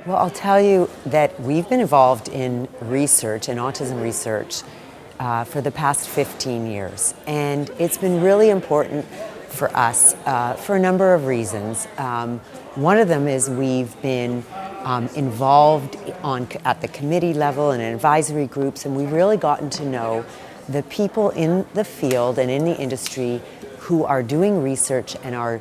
Well, I'll tell you that we've been involved in research, in autism research, for the past 15 years. And it's been really important for us for a number of reasons. One of them is we've been involved at the committee level and in advisory groups, and we've really gotten to know the people in the field and in the industry who are doing research and are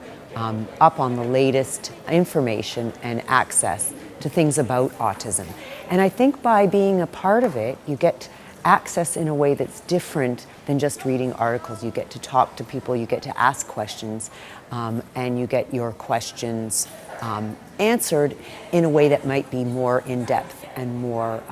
up on the latest information and access to things about autism. And I think by being a part of it, you get access in a way that's different than just reading articles. You get to talk to people, you get to ask questions, and you get your questions answered in a way that might be more in-depth and more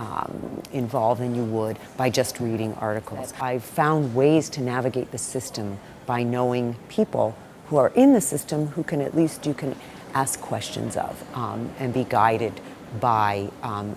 involved than you would by just reading articles. I've found ways to navigate the system by knowing people who are in the system who can at least you can ask questions of and be guided by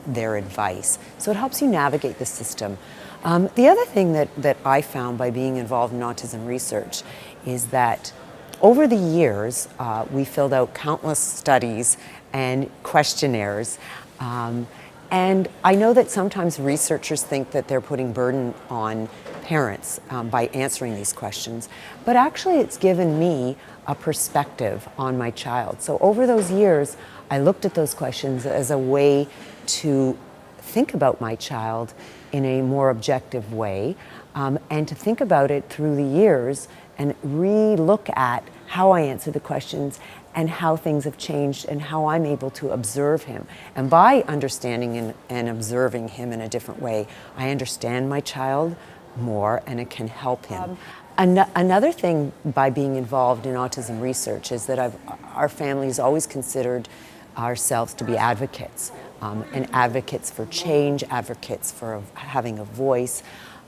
their advice. So it helps you navigate the system. The other thing that I found by being involved in autism research is that over the years, we filled out countless studies and questionnaires. And I know that sometimes researchers think that they're putting burden on parents by answering these questions, but actually it's given me a perspective on my child. So over those years, I looked at those questions as a way to think about my child in a more objective way, and to think about it through the years and re-look at how I answer the questions and how things have changed and how I'm able to observe him. And by understanding and observing him in a different way, I understand my child more and it can help him. Another thing by being involved in autism research is that our family's always considered ourselves to be advocates, and advocates for change, advocates for having a voice.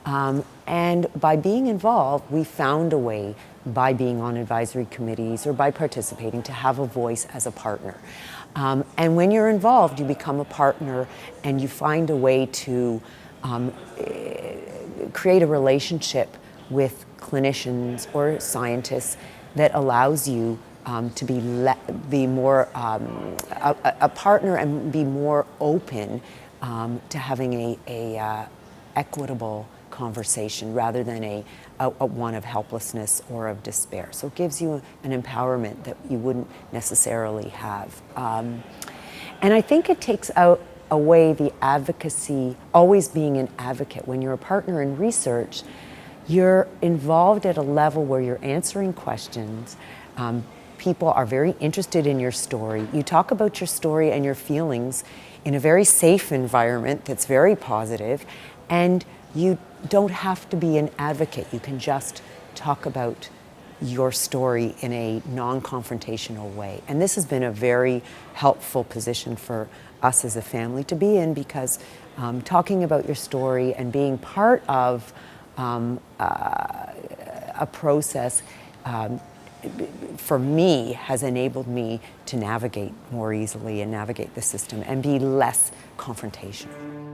And by being involved, we found a way, by being on advisory committees or by participating, to have a voice as a partner. And when you're involved, you become a partner and you find a way to create a relationship with clinicians or scientists that allows you to be more a partner and be more open to having a equitable conversation rather than a one of helplessness or of despair. So it gives you an empowerment that you wouldn't necessarily have. And I think it takes out away the advocacy, always being an advocate. When you're a partner in research, you're involved at a level where you're answering questions. People are very interested in your story. You talk about your story and your feelings in a very safe environment that's very positive, and you don't have to be an advocate. You can just talk about your story in a non-confrontational way. And this has been a very helpful position for us as a family to be in, because talking about your story and being part of a process for me has enabled me to navigate more easily and navigate the system and be less confrontational.